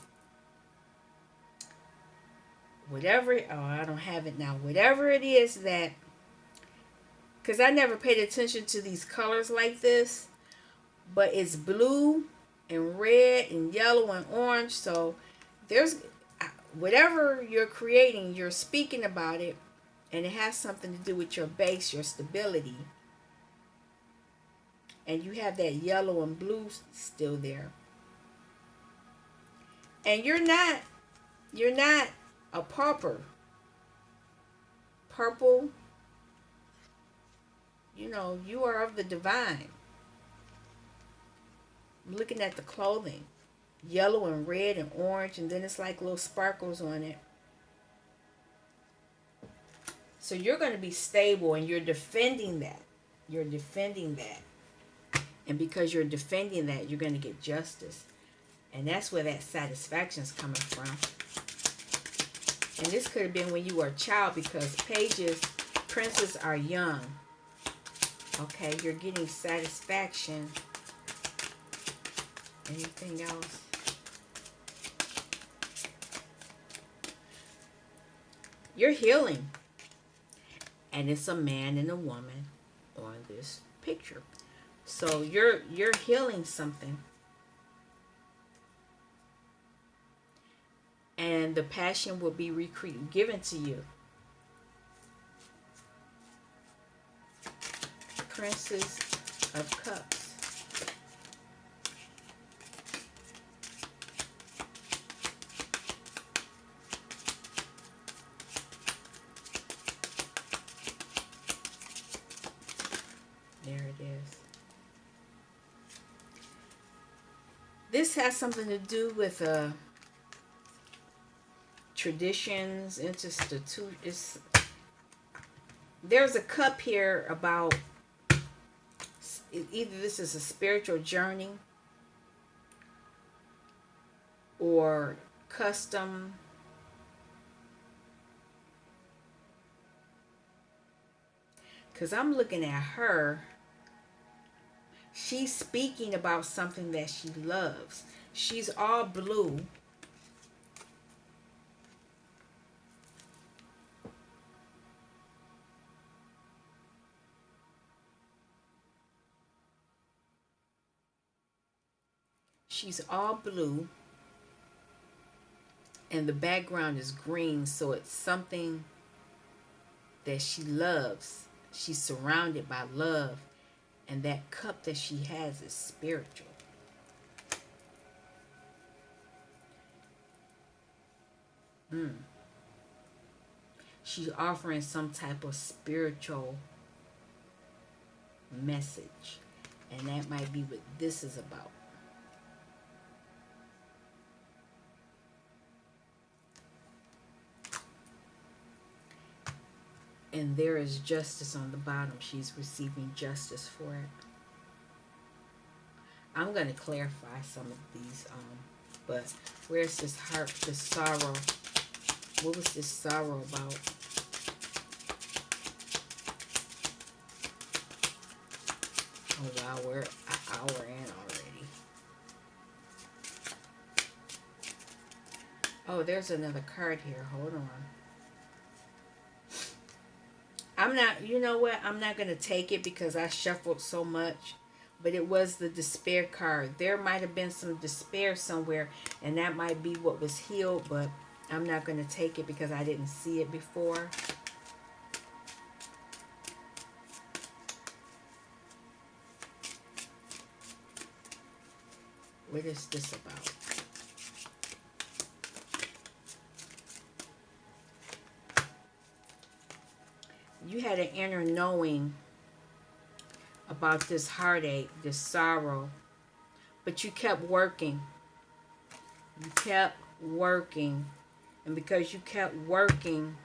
Whatever, oh, I don't have it now. Whatever it is that, because I never paid attention to these colors like this, but it's blue and red and yellow and orange. So there's whatever you're creating, you're speaking about it, and it has something to do with your base, your stability. And you have that yellow and blue still there. And you're not a pauper. Purple, you are of the divine. I'm looking at the clothing. Yellow and red and orange, and then it's like little sparkles on it. So you're going to be stable, and you're defending that. You're defending that. And because you're defending that, you're going to get justice. And that's where that satisfaction is coming from. And this could have been when you were a child, because princes are young. Okay, you're getting satisfaction. Anything else? You're healing. And it's a man and a woman on this picture. So you're healing something. And the passion will be given to you. Princess of Cups. There it is. This has something to do with traditions, institutions. There's a cup here about either this is a spiritual journey or custom. Because I'm looking at her. She's speaking about something that she loves. She's all blue. She's all blue. And the background is green, so it's something that she loves. She's surrounded by love. And that cup that she has is spiritual. She's offering some type of spiritual message. And that might be what this is about. And there is justice on the bottom. She's receiving justice for it. I'm going to clarify some of these. But where's this heart, this sorrow? What was this sorrow about? Oh, wow. We're an hour in already. Oh, there's another card here. Hold on. I'm not, you know what? I'm not going to take it because I shuffled so much. But it was the despair card. There might have been some despair somewhere. And that might be what was healed. But I'm not going to take it because I didn't see it before. What is this about? You had an inner knowing about this heartache, this sorrow, but you kept working. You kept working. And because you kept working,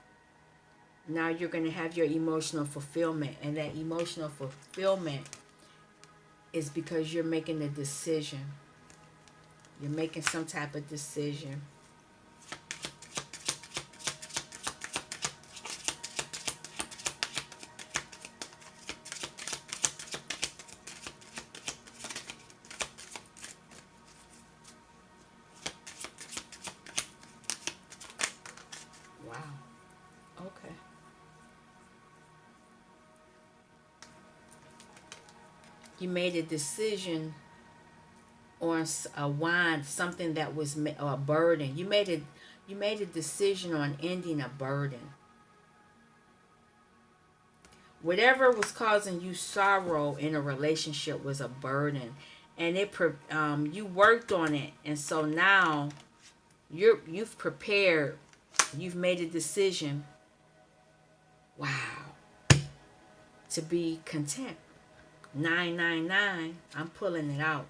now you're going to have your emotional fulfillment. And that emotional fulfillment is because you're making a decision. You're making some type of decision. Okay. You made a decision on a wine, something that was a burden. You made a decision on ending a burden. Whatever was causing you sorrow in a relationship was a burden, and you worked on it, and so now you've prepared. You've made a decision. Wow, to be content. 999. I'm pulling it out.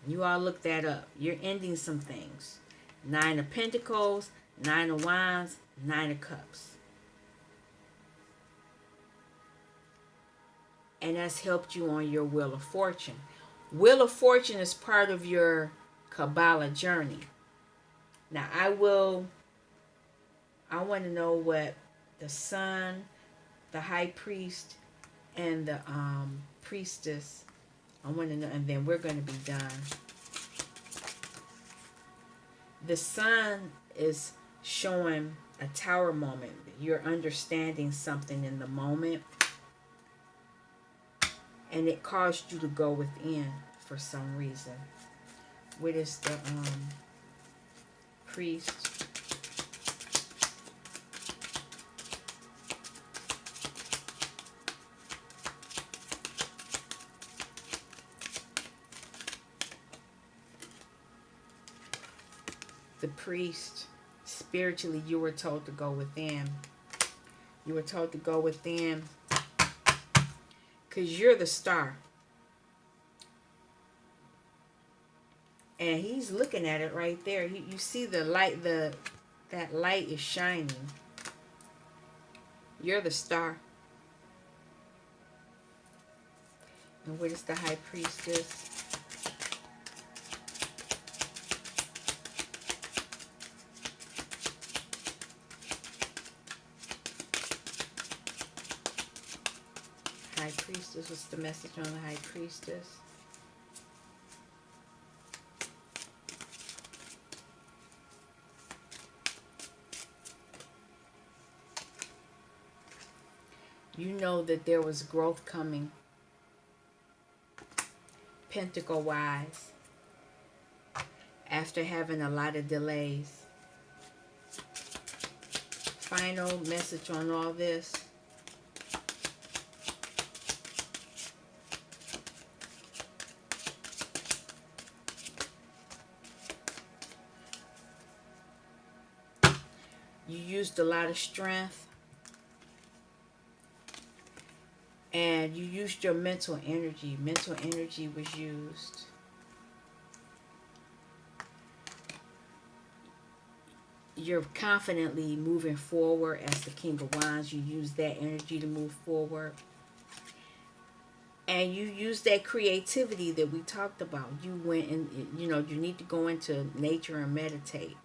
You all look that up. You're ending some things. Nine of Pentacles, Nine of Wands, Nine of Cups. And that's helped you on your Wheel of Fortune. Wheel of Fortune is part of your Kabbalah journey. Now I want to know what the Sun, the High Priest, and the Priestess. I want to know, and then we're going to be done. The Sun is showing a tower moment. You're understanding something in the moment, and it caused you to go within for some reason. What is the Priest? The Priest, spiritually, you were told to go within. You were told to go within because you're the star. And he's looking at it right there. You see the light, that light is shining. You're the star. And what is the High Priestess? High Priestess, what's the message on the High Priestess? You know that there was growth coming, pentacle wise, after having a lot of delays. Final message on all this. You used a lot of strength. And you used your mental energy. Mental energy was used. You're confidently moving forward as the King of Wands. You use that energy to move forward. And you use that creativity that we talked about. You went and, you need to go into nature and meditate.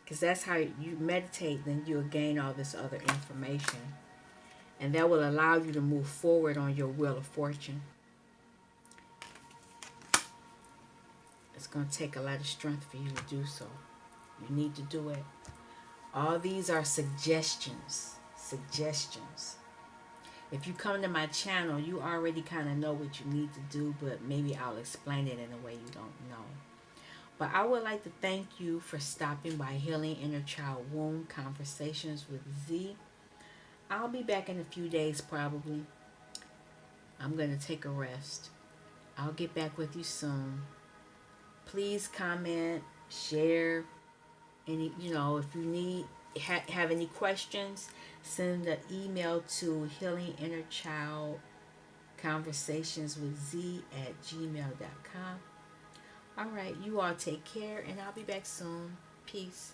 Because that's how you meditate, then you'll gain all this other information. And that will allow you to move forward on your Wheel of Fortune. It's going to take a lot of strength for you to do so. You need to do it. All these are suggestions. Suggestions. If you come to my channel, you already kind of know what you need to do, but maybe I'll explain it in a way you don't know. But I would like to thank you for stopping by Healing Inner Child Womb Conversations with Z. I'll be back in a few days probably. I'm going to take a rest. I'll get back with you soon. Please comment, share. If you need have any questions, send an email to healinginnerchildconversationswithz@gmail.com. All right, you all take care, and I'll be back soon. Peace.